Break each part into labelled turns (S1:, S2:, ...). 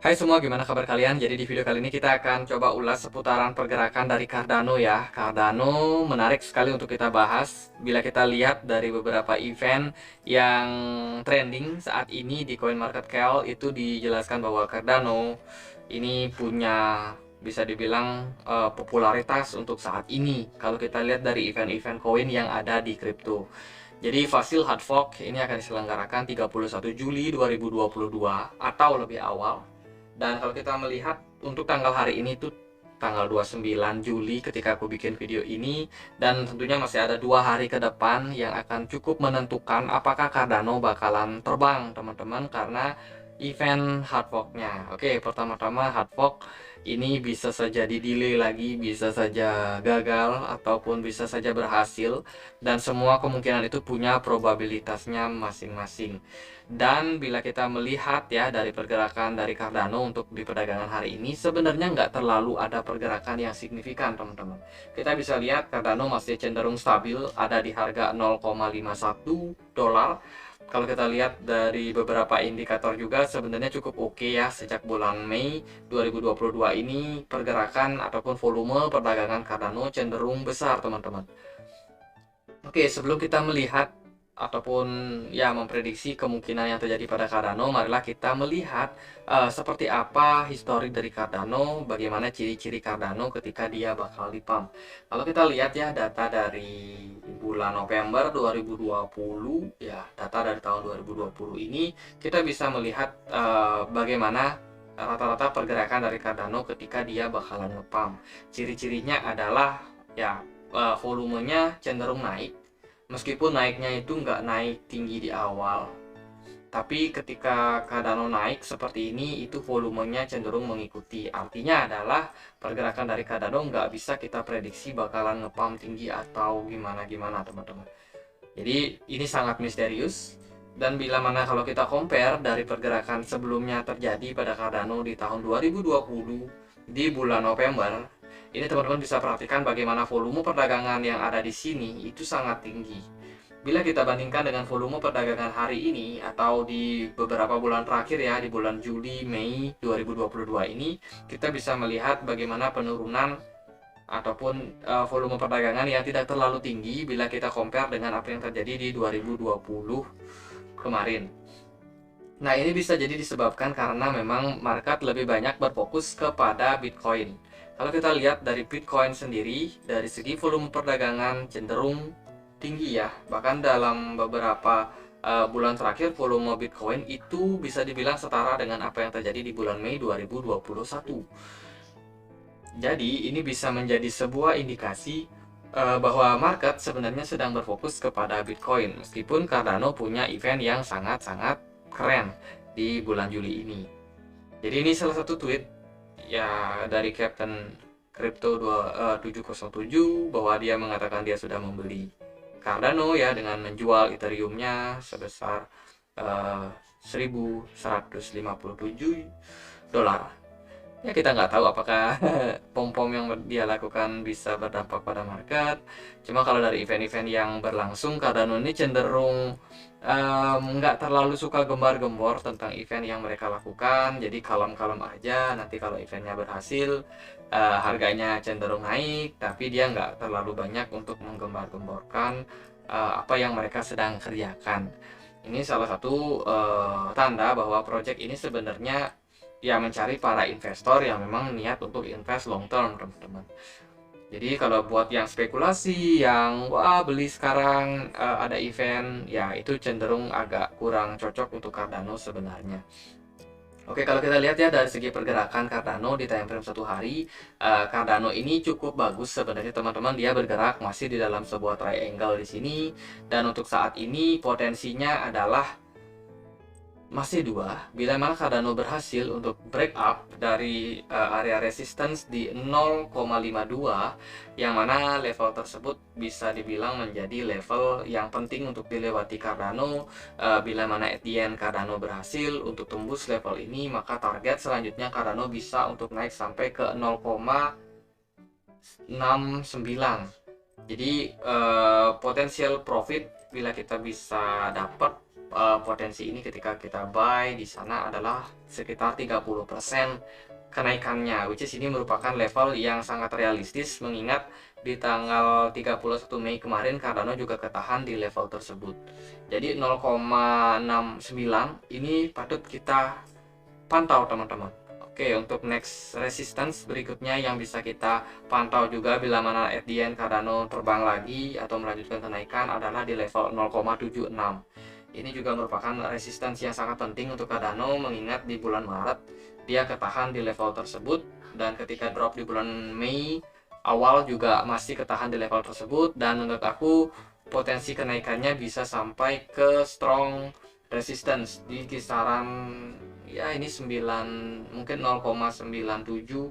S1: Hai semua, gimana kabar kalian? Jadi di video kali ini kita akan coba ulas seputaran pergerakan dari Cardano ya. Cardano menarik sekali untuk kita bahas. Bila kita lihat dari beberapa event yang trending saat ini di CoinMarketCap, itu dijelaskan bahwa Cardano ini punya bisa dibilang popularitas untuk saat ini. Kalau kita lihat dari event-event koin yang ada di kripto. Jadi Fasil Hard Fork ini akan diselenggarakan 31 Juli 2022 atau lebih awal. Dan kalau kita melihat untuk tanggal hari ini tuh tanggal 29 Juli ketika aku bikin video ini, dan tentunya masih ada 2 hari ke depan yang akan cukup menentukan apakah Cardano bakalan terbang teman-teman, karena event hard fork-nya. Oke, pertama-tama hard fork ini bisa saja di delay lagi, bisa saja gagal, ataupun bisa saja berhasil, dan semua kemungkinan itu punya probabilitasnya masing-masing. Dan bila kita melihat ya dari pergerakan dari Cardano untuk di perdagangan hari ini, sebenarnya nggak terlalu ada pergerakan yang signifikan teman-teman. Kita bisa lihat Cardano masih cenderung stabil, ada di harga 0,51 dolar. Kalau kita lihat dari beberapa indikator juga sebenarnya cukup oke ya. Sejak bulan Mei 2022 ini pergerakan ataupun volume perdagangan Cardano cenderung besar teman-teman. Oke, sebelum kita melihat ataupun ya memprediksi kemungkinan yang terjadi pada Cardano, marilah kita melihat seperti apa historik dari Cardano, bagaimana ciri-ciri Cardano ketika dia bakal di-pump. Kalau kita lihat ya data dari bulan November 2020, ya data dari tahun 2020 ini, kita bisa melihat bagaimana rata-rata pergerakan dari Cardano ketika dia bakalan nge-pump. Ciri-cirinya adalah ya volumenya cenderung naik. Meskipun naiknya itu nggak naik tinggi di awal, tapi ketika Cardano naik seperti ini, itu volumenya cenderung mengikuti. Artinya adalah pergerakan dari Cardano nggak bisa kita prediksi bakalan nge-pump tinggi atau gimana-gimana teman-teman. Jadi ini sangat misterius. Dan bila mana kalau kita compare dari pergerakan sebelumnya terjadi pada Cardano di tahun 2020 di bulan November, ini teman-teman bisa perhatikan bagaimana volume perdagangan yang ada di sini itu sangat tinggi. Bila kita bandingkan dengan volume perdagangan hari ini atau di beberapa bulan terakhir ya, di bulan Juli, Mei 2022 ini, kita bisa melihat bagaimana penurunan ataupun volume perdagangan yang tidak terlalu tinggi bila kita compare dengan apa yang terjadi di 2020 kemarin. Nah, ini bisa jadi disebabkan karena memang market lebih banyak berfokus kepada Bitcoin. Kalau kita lihat dari Bitcoin sendiri, dari segi volume perdagangan cenderung tinggi ya. Bahkan dalam beberapa bulan terakhir volume Bitcoin itu bisa dibilang setara dengan apa yang terjadi di bulan Mei 2021. Jadi ini bisa menjadi sebuah indikasi bahwa market sebenarnya sedang berfokus kepada Bitcoin, meskipun Cardano punya event yang sangat-sangat keren di bulan Juli ini. Jadi ini salah satu tweet ya dari Captain Crypto 707 bahwa dia mengatakan dia sudah membeli Cardano ya dengan menjual Ethereum-nya sebesar 1.157 dolar. Ya kita nggak tahu apakah pom-pom yang dia lakukan bisa berdampak pada market. Cuma kalau dari event-event yang berlangsung, Cardano ini cenderung nggak terlalu suka gembar-gembor tentang event yang mereka lakukan. Jadi kalem-kalem aja. Nanti kalau eventnya berhasil, harganya cenderung naik, tapi dia nggak terlalu banyak untuk menggembar-gemborkan apa yang mereka sedang kerjakan. Ini salah satu tanda bahwa project ini sebenarnya ya mencari para investor yang memang niat untuk invest long term teman-teman. Jadi kalau buat yang spekulasi, yang wah beli sekarang ada event, ya itu cenderung agak kurang cocok untuk Cardano sebenarnya. Oke, kalau kita lihat ya dari segi pergerakan Cardano di time frame 1 hari, Cardano ini cukup bagus sebenarnya teman-teman. Dia bergerak masih di dalam sebuah triangle di sini, dan untuk saat ini potensinya adalah masih dua. Bila mana Cardano berhasil untuk break up dari area resistance di 0,52, yang mana level tersebut bisa dibilang menjadi level yang penting untuk dilewati Cardano. Bila mana at the end Cardano berhasil untuk tembus level ini, maka target selanjutnya Cardano bisa untuk naik sampai ke 0,69. Jadi potensial profit bila kita bisa dapat potensi ini ketika kita buy di sana adalah sekitar 30% kenaikannya, which is ini merupakan level yang sangat realistis mengingat di tanggal 31 Mei kemarin Cardano juga ketahan di level tersebut. Jadi 0,69 ini patut kita pantau teman-teman. Oke, untuk next resistance berikutnya yang bisa kita pantau juga bila mana at the end Cardano terbang lagi atau melanjutkan kenaikan adalah di level 0,76. Ini juga merupakan resistance yang sangat penting untuk Cardano mengingat di bulan Maret dia ketahan di level tersebut, dan ketika drop di bulan Mei awal juga masih ketahan di level tersebut, dan menurut aku potensi kenaikannya bisa sampai ke strong resistance di kisaran ya ini 9 mungkin 0,97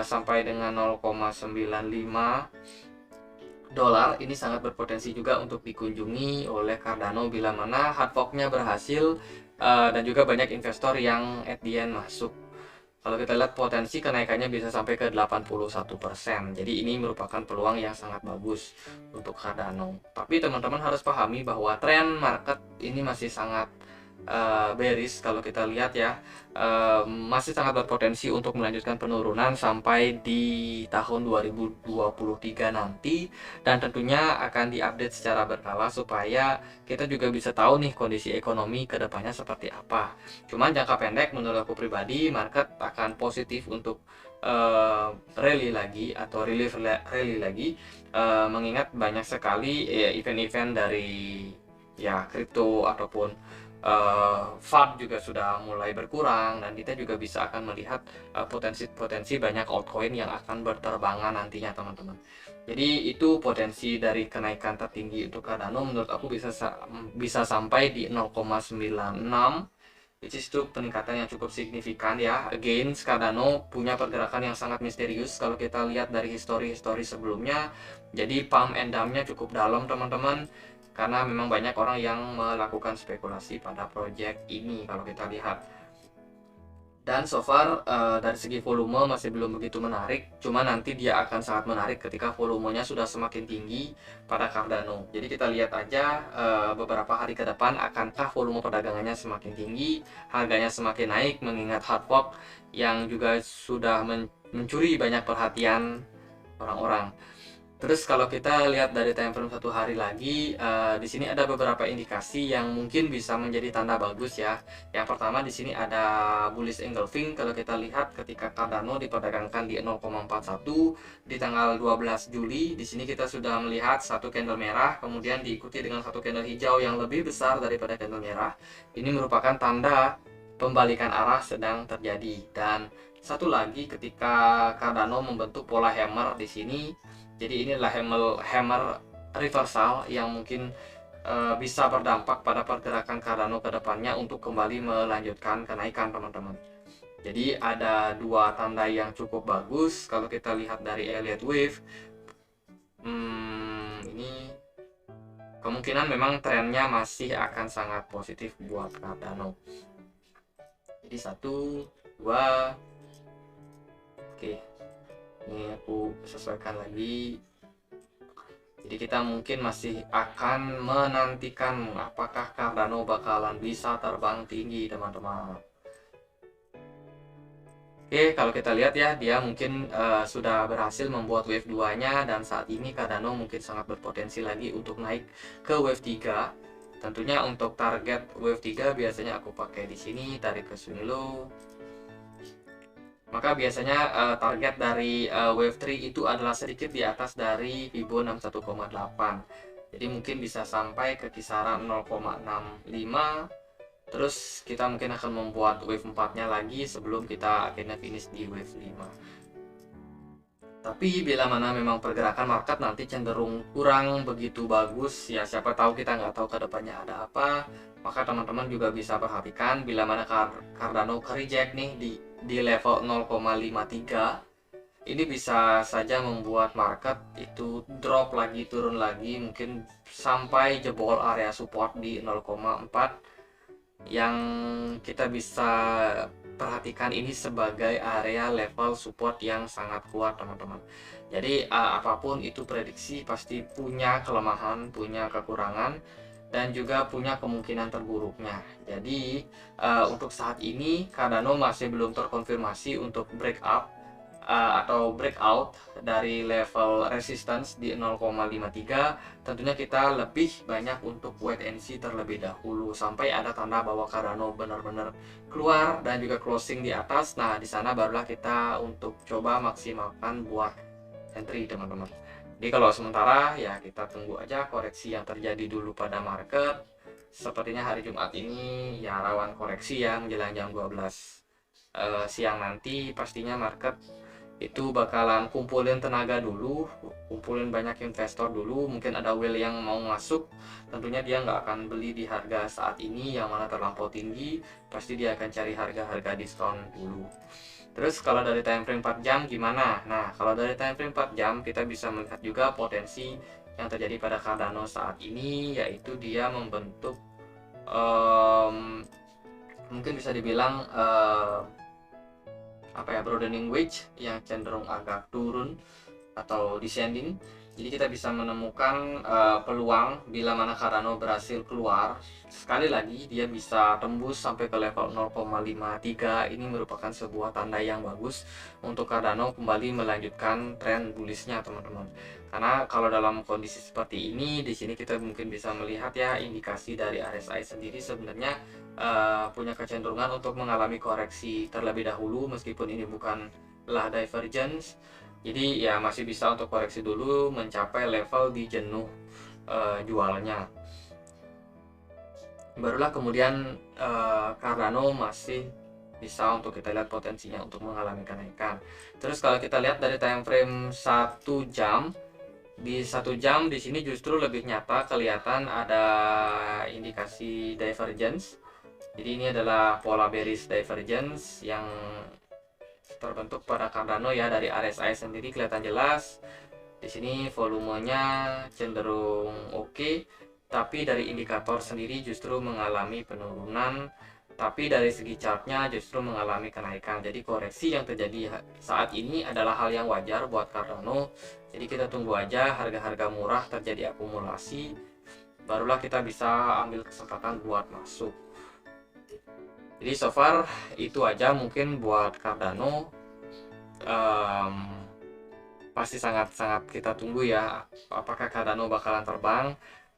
S1: sampai dengan 0,95 dolar. Ini sangat berpotensi juga untuk dikunjungi oleh Cardano bila mana hard fork-nya berhasil, dan juga banyak investor yang at the end masuk. Kalau kita lihat potensi kenaikannya bisa sampai ke 81%. Jadi ini merupakan peluang yang sangat bagus untuk Cardano. Tapi teman-teman harus pahami bahwa tren market ini masih sangat bearish. Kalau kita lihat ya, masih sangat berpotensi untuk melanjutkan penurunan sampai di tahun 2023 nanti, dan tentunya akan diupdate secara berkala supaya kita juga bisa tahu nih kondisi ekonomi kedepannya seperti apa. Cuman jangka pendek menurut aku pribadi market akan positif untuk rally lagi atau rally lagi, mengingat banyak sekali event-event dari ya kripto ataupun FUD juga sudah mulai berkurang, dan kita juga bisa akan melihat potensi-potensi banyak altcoin yang akan berterbangan nantinya teman-teman. Jadi itu potensi dari kenaikan tertinggi untuk Cardano menurut aku bisa sampai di 0,96, which is itu peningkatan yang cukup signifikan ya. Again, Cardano punya pergerakan yang sangat misterius kalau kita lihat dari histori-histori sebelumnya. Jadi pump and dump-nya cukup dalam teman-teman, karena memang banyak orang yang melakukan spekulasi pada project ini kalau kita lihat. Dan so far dari segi volume masih belum begitu menarik, cuma nanti dia akan sangat menarik ketika volumenya sudah semakin tinggi pada Cardano. Jadi kita lihat aja beberapa hari ke depan akankah volume perdagangannya semakin tinggi, harganya semakin naik mengingat hard fork yang juga sudah mencuri banyak perhatian orang-orang. Terus kalau kita lihat dari time frame 1 hari lagi, di sini ada beberapa indikasi yang mungkin bisa menjadi tanda bagus ya. Yang pertama di sini ada bullish engulfing. Kalau kita lihat ketika Cardano diperdagangkan di 0,41 di tanggal 12 Juli, di sini kita sudah melihat satu candle merah, kemudian diikuti dengan satu candle hijau yang lebih besar daripada candle merah. Ini merupakan tanda pembalikan arah sedang terjadi. Dan satu lagi ketika Cardano membentuk pola hammer di sini. Jadi inilah hammer reversal yang mungkin bisa berdampak pada pergerakan Cardano ke depannya untuk kembali melanjutkan kenaikan teman-teman. Jadi ada dua tanda yang cukup bagus kalau kita lihat dari Elliott Wave. Ini kemungkinan memang trennya masih akan sangat positif buat Cardano. Jadi 1, 2, oke. Ini aku sesuaikan lagi. Jadi kita mungkin masih akan menantikan apakah Cardano bakalan bisa terbang tinggi teman-teman. Oke, kalau kita lihat ya, dia mungkin sudah berhasil membuat wave 2 nya, dan saat ini Cardano mungkin sangat berpotensi lagi untuk naik ke wave 3. Tentunya untuk target wave 3 biasanya aku pakai di sini, tarik ke Sunilo. Maka biasanya target dari wave 3 itu adalah sedikit di atas dari Fibonacci 61,8. Jadi mungkin bisa sampai ke kisaran 0,65. Terus kita mungkin akan membuat wave 4-nya lagi sebelum kita akhirnya finish di wave 5. Tapi bila mana memang pergerakan market nanti cenderung kurang begitu bagus, ya siapa tahu, kita nggak tahu ke depannya ada apa. Maka teman-teman juga bisa perhatikan bila mana Cardano reject nih di level 0,53, ini bisa saja membuat market itu drop lagi, turun lagi, mungkin sampai jebol area support di 0,4, yang kita bisa perhatikan ini sebagai area level support yang sangat kuat teman-teman. Jadi apapun itu prediksi pasti punya kelemahan, punya kekurangan. dan juga punya kemungkinan terburuknya. Jadi untuk saat ini Cardano masih belum terkonfirmasi untuk atau breakout dari level resistance di 0,53. Tentunya kita lebih banyak untuk wait and see terlebih dahulu sampai ada tanda bahwa Cardano benar-benar keluar dan juga closing di atas. Nah, di sana barulah kita untuk coba maksimalkan buat entry, teman-teman. Jadi kalau sementara ya kita tunggu aja koreksi yang terjadi dulu pada market. Sepertinya hari Jumat ini ya rawan koreksi yang menjelang jam 12 siang nanti. Pastinya market itu bakalan kumpulin tenaga dulu, kumpulin banyak investor dulu, mungkin ada whale yang mau masuk. Tentunya dia nggak akan beli di harga saat ini yang mana terlampau tinggi, pasti dia akan cari harga-harga diskon dulu. Terus kalau dari time frame 4 jam gimana? Nah, kalau dari time frame 4 jam kita bisa melihat juga potensi yang terjadi pada Cardano saat ini, yaitu dia membentuk mungkin bisa dibilang broadening wedge yang cenderung agak turun atau descending. Jadi kita bisa menemukan peluang bila mana Cardano berhasil keluar. Sekali lagi dia bisa tembus sampai ke level 0,53. Ini merupakan sebuah tanda yang bagus untuk Cardano kembali melanjutkan tren bullishnya, teman-teman. Karena kalau dalam kondisi seperti ini, di sini kita mungkin bisa melihat ya indikasi dari RSI sendiri sebenarnya punya kecenderungan untuk mengalami koreksi terlebih dahulu, meskipun ini bukanlah divergence. Jadi ya masih bisa untuk koreksi dulu mencapai level di jenuh jualnya. Barulah kemudian Cardano masih bisa untuk kita lihat potensinya untuk mengalami kenaikan. Terus kalau kita lihat dari time frame 1 jam, di 1 jam di sini justru lebih nyata kelihatan ada indikasi divergence. Jadi ini adalah pola bearish divergence yang terbentuk pada Cardano ya. Dari RSI sendiri kelihatan jelas. Di sini volumenya cenderung oke, tapi dari indikator sendiri justru mengalami penurunan. Tapi dari segi chartnya justru mengalami kenaikan. Jadi koreksi yang terjadi saat ini adalah hal yang wajar buat Cardano. Jadi kita tunggu aja harga-harga murah terjadi akumulasi, barulah kita bisa ambil kesempatan buat masuk. Jadi so far itu aja mungkin buat Cardano. Pasti sangat-sangat kita tunggu ya, apakah Cardano bakalan terbang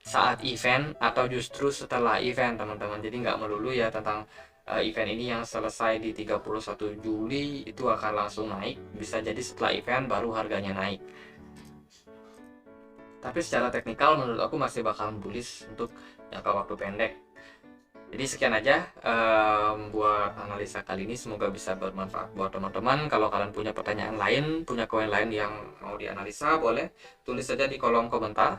S1: saat event atau justru setelah event, teman-teman. Jadi nggak melulu ya tentang event ini yang selesai di 31 Juli itu akan langsung naik. Bisa jadi setelah event baru harganya naik. Tapi secara teknikal menurut aku masih bakalan bullish untuk jangka waktu pendek. Jadi sekian aja buat analisa kali ini, semoga bisa bermanfaat buat teman-teman. Kalau kalian punya pertanyaan lain, punya koin lain yang mau dianalisa, boleh tulis saja di kolom komentar.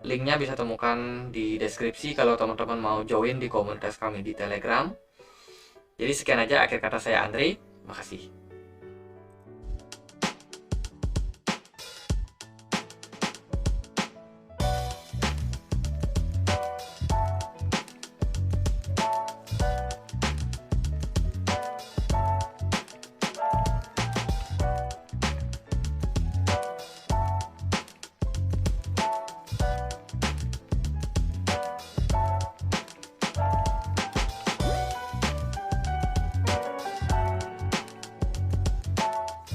S1: Linknya bisa temukan di deskripsi kalau teman-teman mau join di komunitas kami di Telegram. Jadi sekian aja, akhir kata saya Andre, makasih.